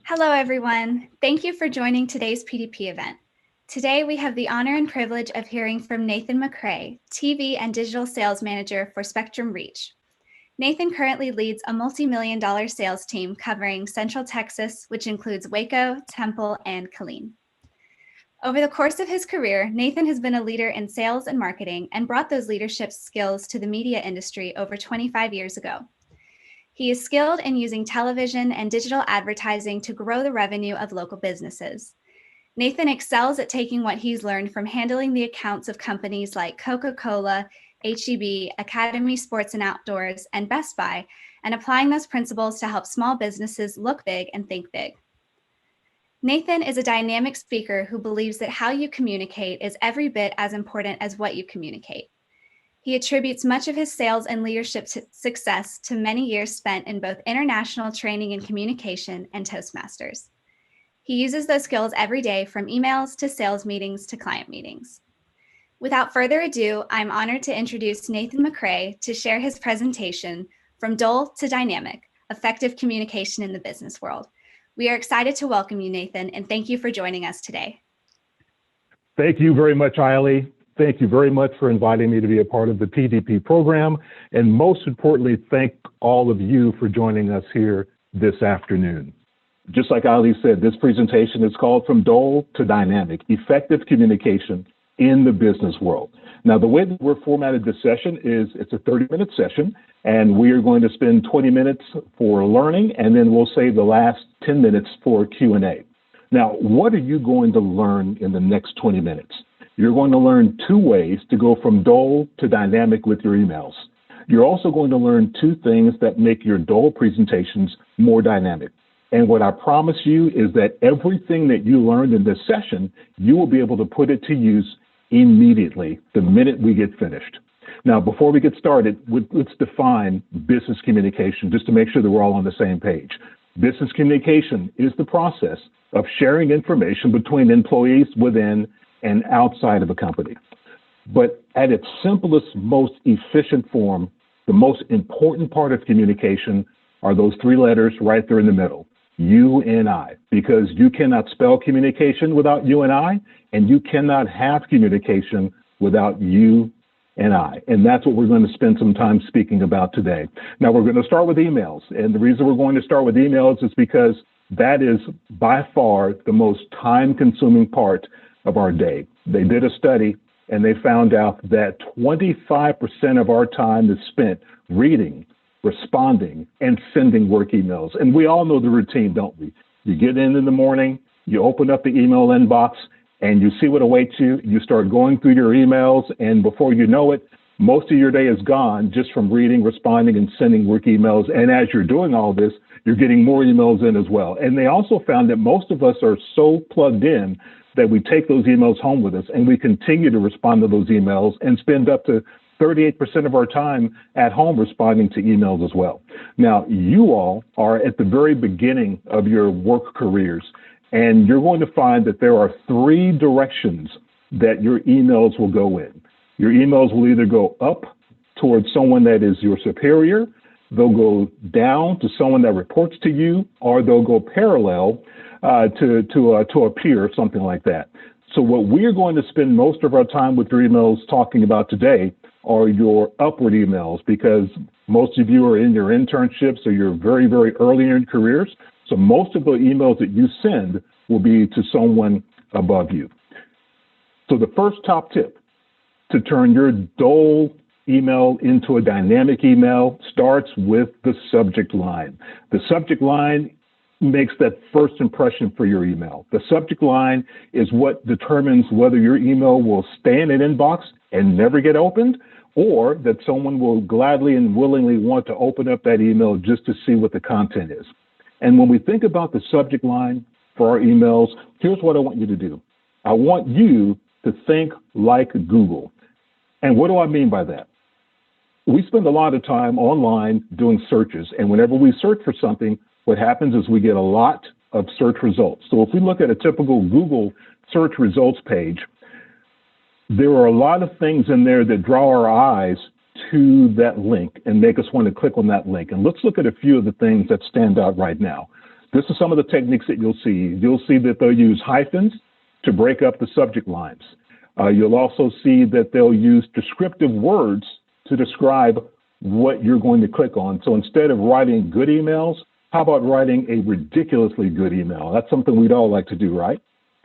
Hello, everyone. Thank you for joining today's PDP event. Today, we have the honor and privilege of hearing from Nathan McCray, TV and Digital Sales Manager for Spectrum Reach. Nathan currently leads a multi-million-dollar sales team covering Central Texas, which includes Waco, Temple, and Killeen. Over the course of his career, Nathan has been a leader in sales and marketing and brought those leadership skills to the media industry over 25 years ago. He is skilled in using television and digital advertising to grow the revenue of local businesses. Nathan excels at taking what he's learned from handling the accounts of companies like Coca-Cola, H-E-B, Academy Sports and Outdoors, and Best Buy, and applying those principles to help small businesses look big and think big. Nathan is a dynamic speaker who believes that how you communicate is every bit as important as what you communicate. He attributes much of his sales and leadership success to many years spent in both international training and communication and Toastmasters. He uses those skills every day, from emails to sales meetings to client meetings. Without further ado, I'm honored to introduce Nathan McCray to share his presentation, From Dull to Dynamic, Effective Communication in the Business World. We are excited to welcome you, Nathan, and thank you for joining us today. Thank you very much, Eiley. Thank you very much for inviting me to be a part of the PDP program. And most importantly, thank all of you for joining us here this afternoon. Just like Eiley said, this presentation is called From Dull to Dynamic, Effective Communication in the Business World. Now, the way that we're formatted this session is it's a 30-minute session, and we are going to spend 20 minutes for learning, and then we'll save the last 10 minutes for Q&A. Now, what are you going to learn in the next 20 minutes? You're going to learn two ways to go from dull to dynamic with your emails. You're also going to learn two things that make your dull presentations more dynamic. And what I promise you is that everything that you learned in this session, you will be able to put it to use immediately the minute we get finished. Now, before we get started, let's define business communication just to make sure that we're all on the same page. Business communication is the process of sharing information between employees within and outside of a company. But at its simplest, most efficient form, the most important part of communication are those three letters right there in the middle, you and I, because you cannot spell communication without you and I, and you cannot have communication without you and I. And that's what we're going to spend some time speaking about today. Now, we're going to start with emails. And the reason we're going to start with emails is because that is by far the most time-consuming part of our day. They did a study and they found out that 25% of our time is spent reading, responding, and sending work emails. And we all know the routine, don't we? You get in the morning, you open up the email inbox, and you see what awaits you. You start going through your emails, and before you know it, most of your day is gone just from reading, responding, and sending work emails. And as you're doing all this, you're getting more emails in as well. And they also found that most of us are so plugged in that we take those emails home with us and we continue to respond to those emails and spend up to 38% of our time at home responding to emails as well. Now, you all are at the very beginning of your work careers, and you're going to find that there are three directions that your emails will go in. Your emails will either go up towards someone that is your superior, they'll go down to someone that reports to you, or they'll go parallel to a peer, something like that. So what we're going to spend most of our time with your emails talking about today are your upward emails, because most of you are in your internships or you're very, very early in your careers. So most of the emails that you send will be to someone above you. So the first top tip to turn your dull email into a dynamic email starts with the subject line. The subject line makes that first impression for your email. The subject line is what determines whether your email will stay in an inbox and never get opened, or that someone will gladly and willingly want to open up that email just to see what the content is. And when we think about the subject line for our emails, here's what I want you to do. I want you to think like Google. And what do I mean by that? We spend a lot of time online doing searches, and whenever we search for something, what happens is we get a lot of search results. So if we look at a typical Google search results page, there are a lot of things in there that draw our eyes to that link and make us want to click on that link. And let's look at a few of the things that stand out right now. This is some of the techniques that you'll see. You'll see that they'll use hyphens to break up the subject lines. You'll also see that they'll use descriptive words to describe what you're going to click on. So instead of writing good emails, how about writing a ridiculously good email? That's something we'd all like to do, right?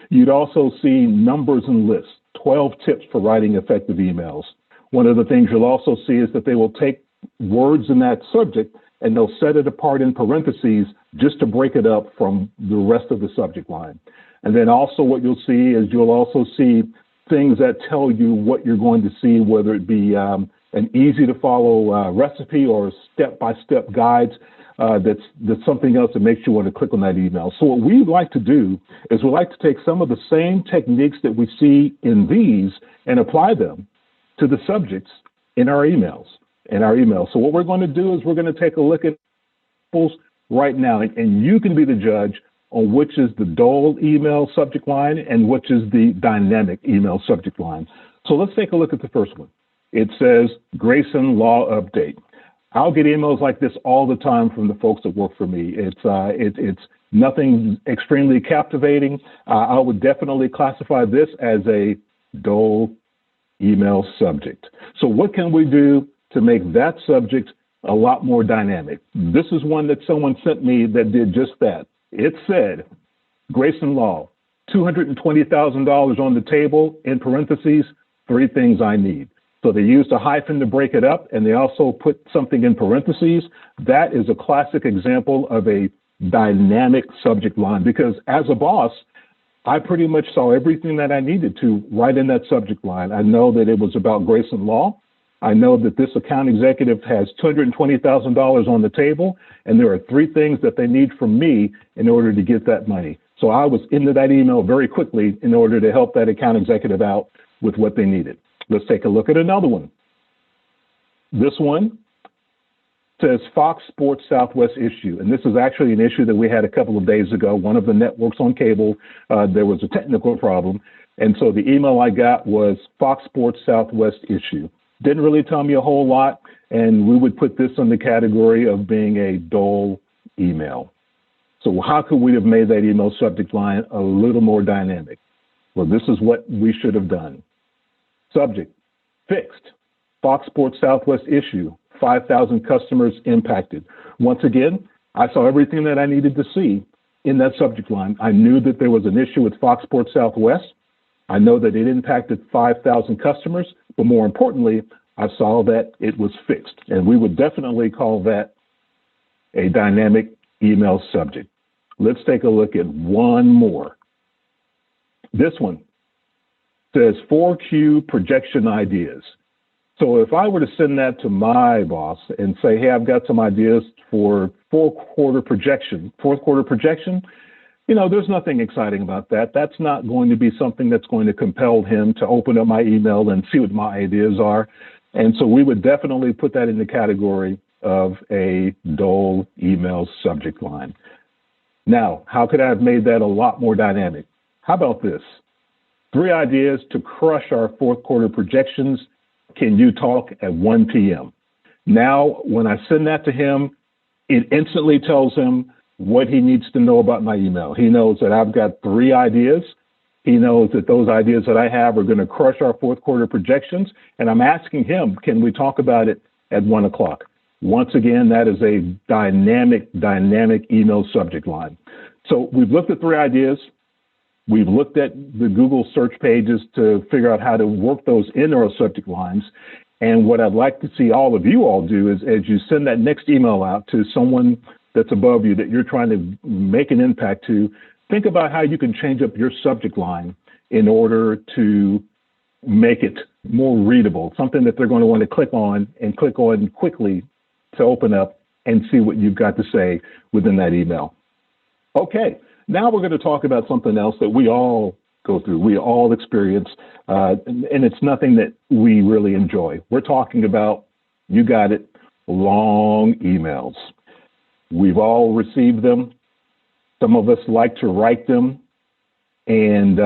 You'd also see numbers and lists, 12 tips for writing effective emails. One of the things you'll also see is that they will take words in that subject and they'll set it apart in parentheses just to break it up from the rest of the subject line. And then also what you'll see is you'll also see things that tell you what you're going to see, whether it be an easy to follow recipe or step-by-step guides. That's something else that makes you want to click on that email. So what we like to do is we like to take some of the same techniques that we see in these and apply them to the subjects in our emails. So what we're going to do is we're going to take a look at examples right now, and you can be the judge on which is the dull email subject line and which is the dynamic email subject line. So let's take a look at the first one. It says Grayson Law Update. I'll get emails like this all the time from the folks that work for me. It's nothing extremely captivating. I would definitely classify this as a dull email subject. So what can we do to make that subject a lot more dynamic? This is one that someone sent me that did just that. It said, Grayson Law, $220,000 on the table, in parentheses, 3 things I need. So they used a hyphen to break it up, and they also put something in parentheses. That is a classic example of a dynamic subject line, because as a boss, I pretty much saw everything that I needed to write in that subject line. I know that it was about Grayson Law. I know that this account executive has $220,000 on the table, and there are 3 things that they need from me in order to get that money. So I was into that email very quickly in order to help that account executive out with what they needed. Let's take a look at another one. This one says Fox Sports Southwest issue, and this is actually an issue that we had a couple of days ago. One of the networks on cable, there was a technical problem, and so the email I got was Fox Sports Southwest issue. Didn't really tell me a whole lot, and we would put this in the category of being a dull email. So how could we have made that email subject line a little more dynamic? Well, this is what we should have done. Subject, fixed. Fox Sports Southwest issue, 5,000 customers impacted. Once again, I saw everything that I needed to see in that subject line. I knew that there was an issue with Fox Sports Southwest. I know that it impacted 5,000 customers, but more importantly, I saw that it was fixed. And we would definitely call that a dynamic email subject. Let's take a look at one more. This one says 4Q projection ideas. So if I were to send that to my boss and say, hey, I've got some ideas for fourth quarter projection, you know, there's nothing exciting about that. That's not going to be something that's going to compel him to open up my email and see what my ideas are. And so we would definitely put that in the category of a dull email subject line. Now, how could I have made that a lot more dynamic? How about this? 3 ideas to crush our fourth quarter projections. Can you talk at 1 p.m.? Now, when I send that to him, it instantly tells him what he needs to know about my email. He knows that I've got 3 ideas. He knows that those ideas that I have are going to crush our fourth quarter projections. And I'm asking him, can we talk about it at 1 o'clock? Once again, that is a dynamic email subject line. So we've looked at 3 ideas. We've looked at the Google search pages to figure out how to work those into our subject lines. And what I'd like to see all of you all do is, as you send that next email out to someone that's above you that you're trying to make an impact to, think about how you can change up your subject line in order to make it more readable, something that they're going to want to click on quickly to open up and see what you've got to say within that email. Okay. Now we're going to talk about something else that we all go through, we all experience, and it's nothing that we really enjoy. We're talking about, you got it, long emails. We've all received them. Some of us like to write them, and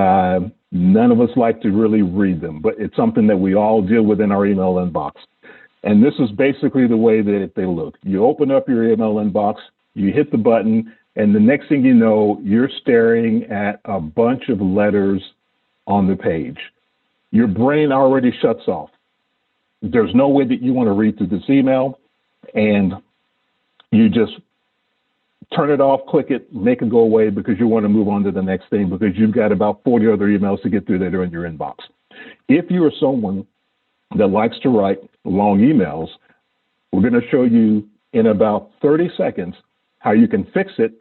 none of us like to really read them, but it's something that we all deal with in our email inbox. And this is basically the way that they look. You open up your email inbox, you hit the button, And the next thing you know, you're staring at a bunch of letters on the page. Your brain already shuts off. There's no way that you want to read through this email, and you just turn it off, click it, make it go away because you want to move on to the next thing because you've got about 40 other emails to get through that are in your inbox. If you are someone that likes to write long emails, we're going to show you in about 30 seconds how you can fix it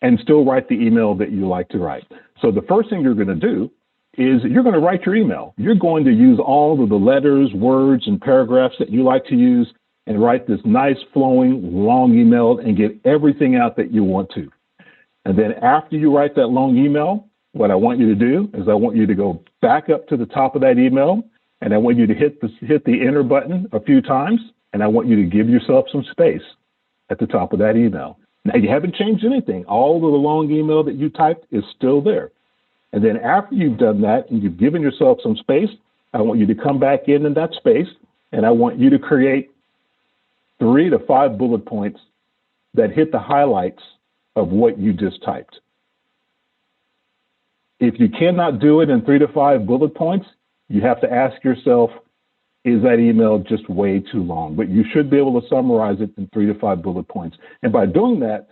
and still write the email that you like to write. So the first thing you're going to do is you're going to write your email. You're going to use all of the letters, words, and paragraphs that you like to use and write this nice flowing long email and get everything out that you want to. And then after you write that long email, what I want you to do is I want you to go back up to the top of that email, and I want you to hit the enter button a few times, and I want you to give yourself some space at the top of that email. Now, you haven't changed anything. All of the long email that you typed is still there. And then after you've done that and you've given yourself some space, I want you to come back in that space, and I want you to create 3 to 5 bullet points that hit the highlights of what you just typed. If you cannot do it in 3 to 5 bullet points, you have to ask yourself, is that email just way too long? But you should be able to summarize it in 3 to 5 bullet points. And by doing that,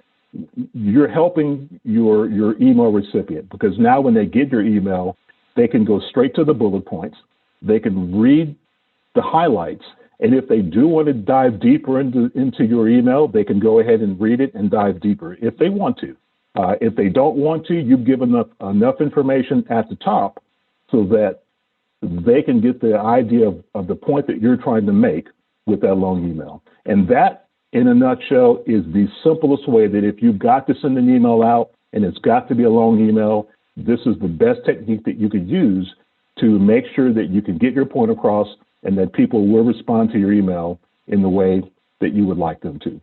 you're helping your email recipient, because now when they get your email, they can go straight to the bullet points. They can read the highlights. And if they do want to dive deeper into your email, they can go ahead and read it and dive deeper if they want to. If they don't want to, you've given enough information at the top so that they can get the idea of the point that you're trying to make with that long email. And that, in a nutshell, is the simplest way that if you've got to send an email out and it's got to be a long email, this is the best technique that you could use to make sure that you can get your point across and that people will respond to your email in the way that you would like them to.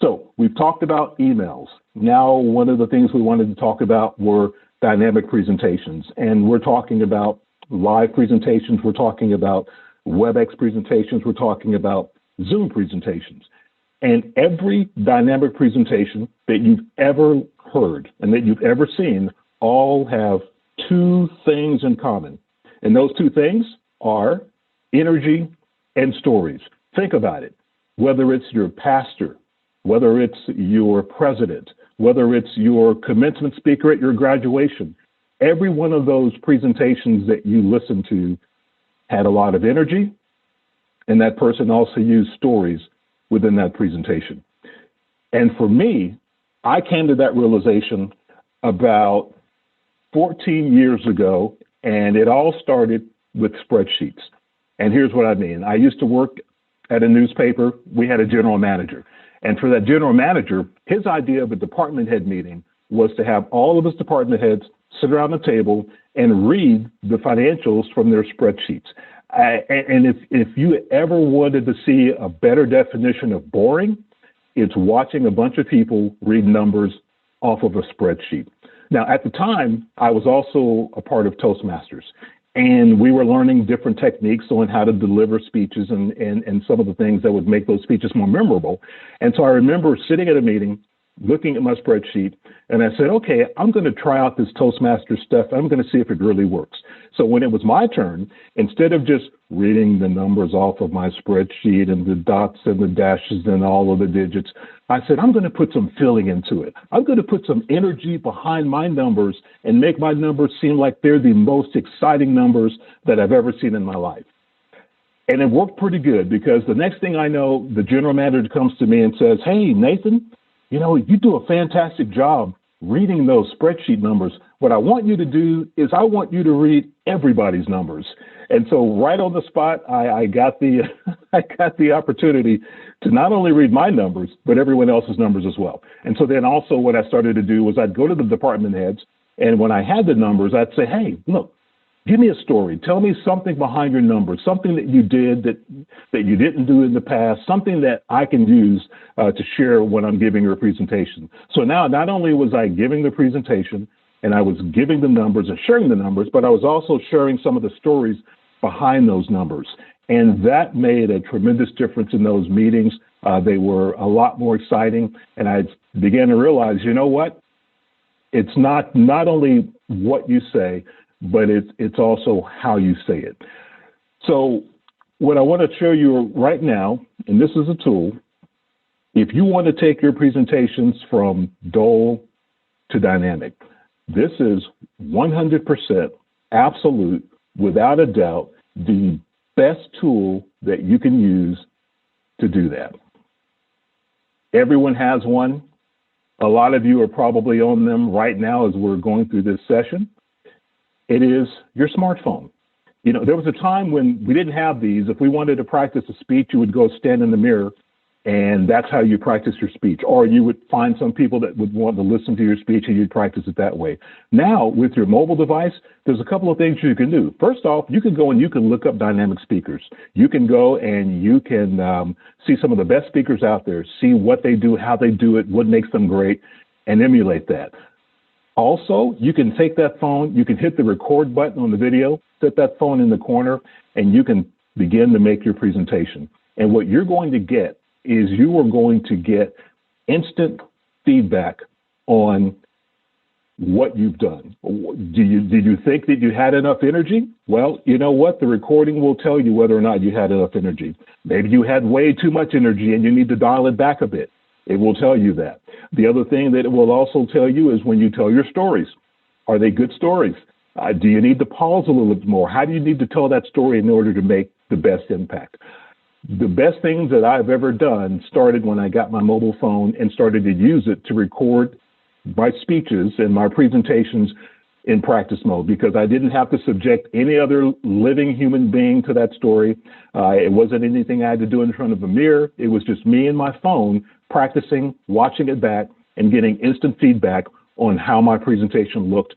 So we've talked about emails. Now, one of the things we wanted to talk about were dynamic presentations. And we're talking about live presentations. We're talking about WebEx presentations. We're talking about Zoom presentations. And every dynamic presentation that you've ever heard and that you've ever seen all have 2 things in common. And those 2 things are energy and stories. Think about it. Whether it's your pastor, whether it's your president, whether it's your commencement speaker at your graduation, every one of those presentations that you listened to had a lot of energy, and that person also used stories within that presentation. And for me, I came to that realization about 14 years ago, and it all started with spreadsheets. And here's what I mean. I used to work at a newspaper. We had a general manager. And for that general manager, his idea of a department head meeting was to have all of his department heads sit around the table and read the financials from their spreadsheets. And if you ever wanted to see a better definition of boring, it's watching a bunch of people read numbers off of a spreadsheet. Now, at the time, I was also a part of Toastmasters, and we were learning different techniques on how to deliver speeches and some of the things that would make those speeches more memorable. And so I remember sitting at a meeting, looking at my spreadsheet, and I said, okay, I'm going to try out this Toastmasters stuff. I'm going to see if it really works. So when it was my turn, instead of just reading the numbers off of my spreadsheet and the dots and the dashes and all of the digits, I said, I'm going to put some feeling into it. I'm going to put some energy behind my numbers and make my numbers seem like they're the most exciting numbers that I've ever seen in my life. And it worked pretty good, because the next thing I know, the general manager comes to me and says, hey, Nathan, you know, you do a fantastic job reading those spreadsheet numbers. What I want you to do is I want you to read everybody's numbers. And so right on the spot, I got the opportunity to not only read my numbers, but everyone else's numbers as well. And so then also what I started to do was I'd go to the department heads, and when I had the numbers, I'd say, hey, look, give me a story. Tell me something behind your numbers, something that you did that you didn't do in the past, something that I can use to share when I'm giving your presentation. So now not only was I giving the presentation and I was giving the numbers and sharing the numbers, but I was also sharing some of the stories behind those numbers. And that made a tremendous difference in those meetings. They were a lot more exciting. And I began to realize, you know what? It's not only what you say, but it's also how you say it. So what I want to show you right now, and this is a tool, if you want to take your presentations from dull to dynamic, this is 100% absolute, without a doubt, the best tool that you can use to do that. Everyone has one. A lot of you are probably on them right now as we're going through this session. It is your smartphone. You know, there was a time when we didn't have these. If we wanted to practice a speech, you would go stand in the mirror, and that's how you practice your speech. Or you would find some people that would want to listen to your speech, and you'd practice it that way. Now, with your mobile device, there's a couple of things you can do. First off, you can go and you can look up dynamic speakers. You can go and you can see some of the best speakers out there, see what they do, how they do it, what makes them great, and emulate that. Also, you can take that phone, you can hit the record button on the video, set that phone in the corner, and you can begin to make your presentation. And what you're going to get is you are going to get instant feedback on what you've done. Did you think that you had enough energy? Well, you know what? The recording will tell you whether or not you had enough energy. Maybe you had way too much energy and you need to dial it back a bit. It will tell you that. The other thing that it will also tell you is when you tell your stories. Are they good stories? Do you need to pause a little bit more? How do you need to tell that story in order to make the best impact? The best things that I've ever done started when I got my mobile phone and started to use it to record my speeches and my presentations in practice mode, because I didn't have to subject any other living human being to that story. It wasn't anything I had to do in front of a mirror. It was just me and my phone practicing, watching it back, and getting instant feedback on how my presentation looked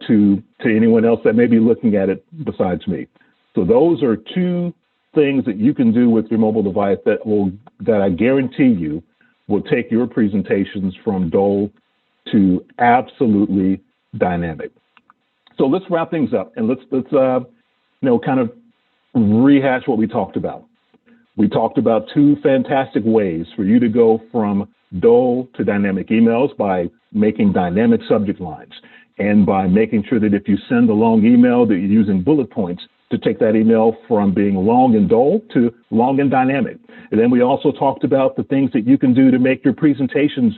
to anyone else that may be looking at it besides me. So those are two things that you can do with your mobile device that I guarantee you will take your presentations from dull to absolutely dynamic. So let's wrap things up and let's kind of rehash what we talked about. We talked about two fantastic ways for you to go from dull to dynamic emails by making dynamic subject lines and by making sure that if you send a long email that you're using bullet points to take that email from being long and dull to long and dynamic. And then we also talked about the things that you can do to make your presentations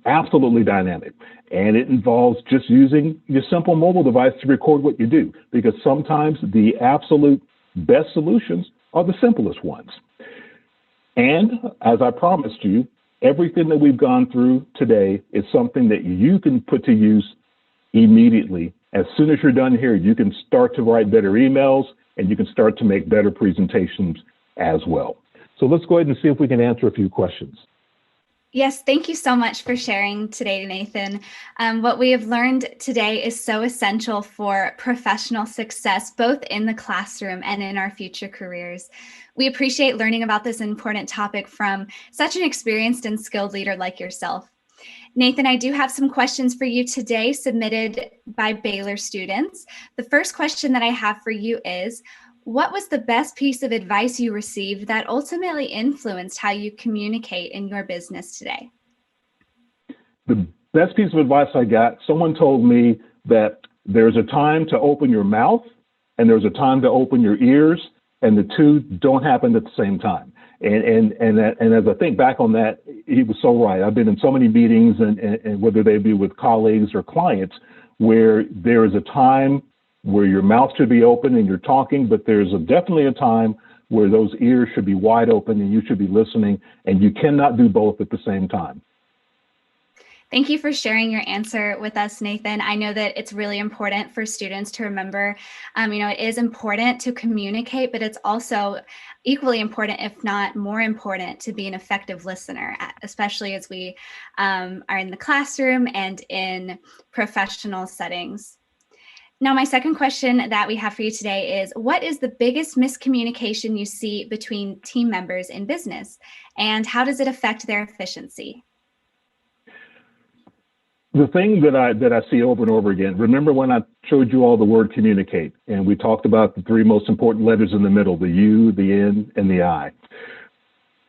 absolutely dynamic. And it involves just using your simple mobile device to record what you do, because sometimes the absolute best solutions are the simplest ones. And as I promised you, everything that we've gone through today is something that you can put to use immediately. As soon as you're done here, you can start to write better emails and you can start to make better presentations as well. So let's go ahead and see if we can answer a few questions. Yes, thank you so much for sharing today, Nathan. What we have learned today is so essential for professional success, both in the classroom and in our future careers. We appreciate learning about this important topic from such an experienced and skilled leader like yourself. Nathan, I do have some questions for you today submitted by Baylor students. The first question that I have for you is, what was the best piece of advice you received that ultimately influenced how you communicate in your business today? The best piece of advice I got, someone told me that there's a time to open your mouth and there's a time to open your ears, and the two don't happen at the same time. And as I think back on that, he was so right. I've been in so many meetings, and whether they be with colleagues or clients, where there is a time where your mouth should be open and you're talking, but there's definitely a time where those ears should be wide open and you should be listening, and you cannot do both at the same time. Thank you for sharing your answer with us, Nathan. I know that it's really important for students to remember, it is important to communicate, but it's also equally important, if not more important, to be an effective listener, especially as we are in the classroom and in professional settings. Now, my second question that we have for you today is, what is the biggest miscommunication you see between team members in business, and how does it affect their efficiency? The thing that I see over and over again, remember when I showed you all the word communicate, and we talked about the three most important letters in the middle, the U, the N, and the I.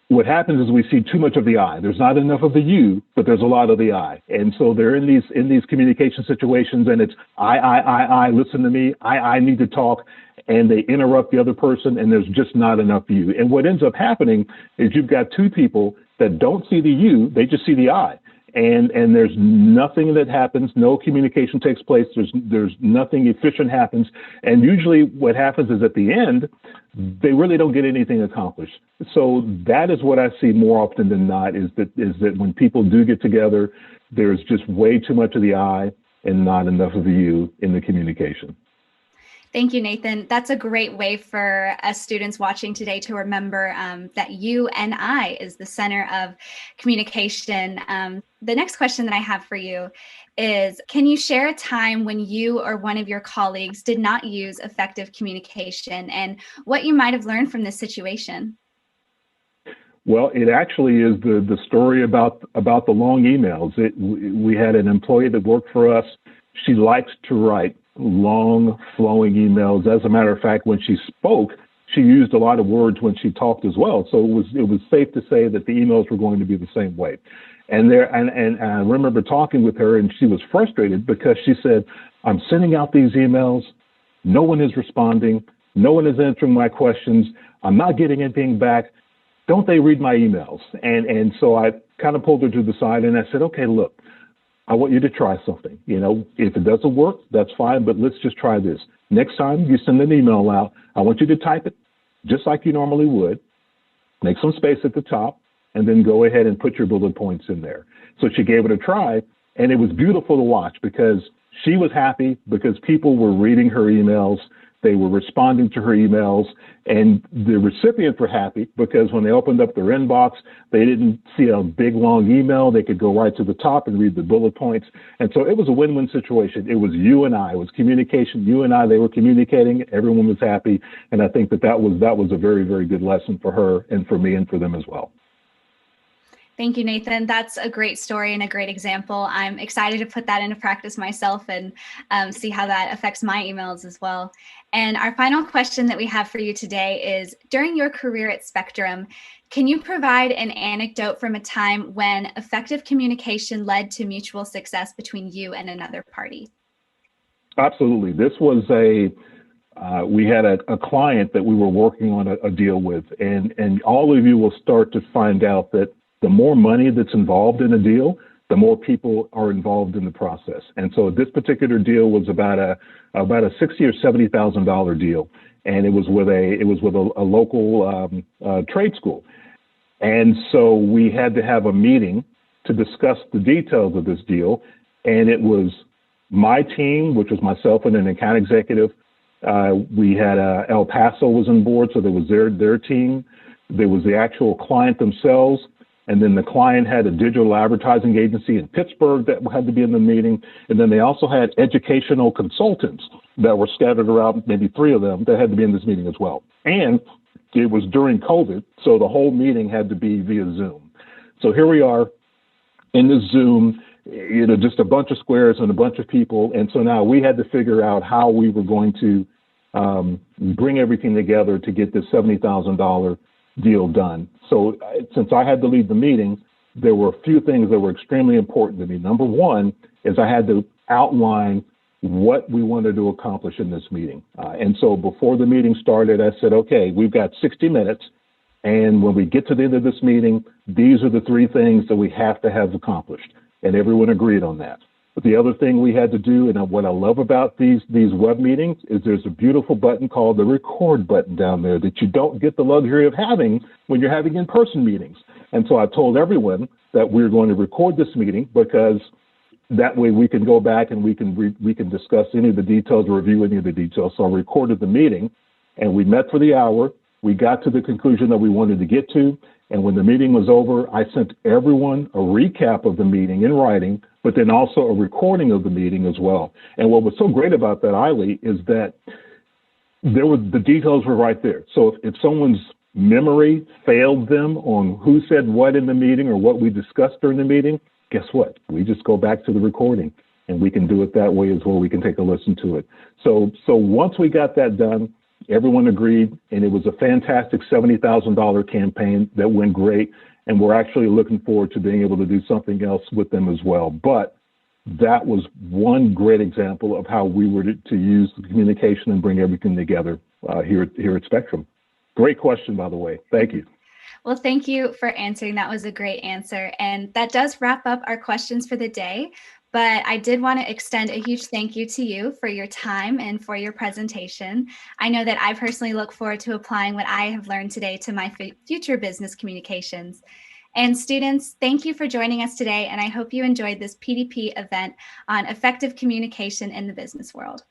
What happens is we see too much of the I. There's not enough of the you, but there's a lot of the I. And so they're in these communication situations, and it's I, listen to me, I need to talk, and they interrupt the other person, and there's just not enough you. And what ends up happening is you've got two people that don't see the you, they just see the I. And there's nothing that happens, no communication takes place, there's nothing efficient happens. And usually what happens is at the end, they really don't get anything accomplished. So that is what I see more often than not, is that when people do get together, there's just way too much of the I and not enough of the you in the communication. Thank you, Nathan. That's a great way for us students watching today to remember that you and I is the center of communication. The next question that I have for you is, can you share a time when you or one of your colleagues did not use effective communication and what you might have learned from this situation? Well, it actually is the story about the long emails. We had an employee that worked for us. She likes to write long, flowing emails. As a matter of fact, when she spoke, she used a lot of words when she talked as well. So it was safe to say that the emails were going to be the same way. And I remember talking with her, and she was frustrated because she said, I'm sending out these emails. No one is responding. No one is answering my questions. I'm not getting anything back. Don't they read my emails? And so I kind of pulled her to the side and I said, okay, look, I want you to try something. You know, if it doesn't work, that's fine, but let's just try this. Next time you send an email out, I want you to type it just like you normally would, make some space at the top, and then go ahead and put your bullet points in there. So she gave it a try, and it was beautiful to watch because she was happy because people were reading her emails. They were responding to her emails, and the recipients were happy because when they opened up their inbox, they didn't see a big, long email. They could go right to the top and read the bullet points. And so it was a win-win situation. It was you and I. It was communication. You and I, they were communicating. Everyone was happy. And I think that was a very, very good lesson for her and for me and for them as well. Thank you, Nathan. That's a great story and a great example. I'm excited to put that into practice myself and see how that affects my emails as well. And our final question that we have for you today is, during your career at Spectrum, can you provide an anecdote from a time when effective communication led to mutual success between you and another party? Absolutely. This was we had a client that we were working on a deal with, and all of you will start to find out that the more money that's involved in a deal, the more people are involved in the process. And so this particular deal was about a $60,000 or $70,000 deal, and it was with a local trade school. And so we had to have a meeting to discuss the details of this deal, and it was my team, which was myself and an account executive. We had El Paso was on board, so there was their team. There was the actual client themselves. And then the client had a digital advertising agency in Pittsburgh that had to be in the meeting. And then they also had educational consultants that were scattered around, maybe 3 of them, that had to be in this meeting as well. And it was during COVID, so the whole meeting had to be via Zoom. So here we are in this Zoom, just a bunch of squares and a bunch of people. And so now we had to figure out how we were going to bring everything together to get this $70,000 deal done. So since I had to lead the meeting, there were a few things that were extremely important to me. Number one is I had to outline what we wanted to accomplish in this meeting. And so before the meeting started, I said, okay, we've got 60 minutes. And when we get to the end of this meeting, these are the 3 things that we have to have accomplished. And everyone agreed on that. But the other thing we had to do, and what I love about these web meetings, is there's a beautiful button called the record button down there that you don't get the luxury of having when you're having in-person meetings. And so I told everyone that we're going to record this meeting because that way we can go back and we can discuss any of the details or review any of the details. So I recorded the meeting, and we met for the hour. We got to the conclusion that we wanted to get to. And when the meeting was over, I sent everyone a recap of the meeting in writing, but then also a recording of the meeting as well. And what was so great about that, Eiley, is that the details were right there. So if someone's memory failed them on who said what in the meeting or what we discussed during the meeting, guess what? We just go back to the recording, and we can do it that way as well. We can take a listen to it. So once we got that done, everyone agreed, and it was a fantastic $70,000 campaign that went great. And we're actually looking forward to being able to do something else with them as well. But that was one great example of how we were to use the communication and bring everything together here at Spectrum. Great question, by the way. Thank you. Well, thank you for answering. That was a great answer. And that does wrap up our questions for the day. But I did want to extend a huge thank you to you for your time and for your presentation. I know that I personally look forward to applying what I have learned today to my future business communications. And students, thank you for joining us today. And I hope you enjoyed this PDP event on effective communication in the business world.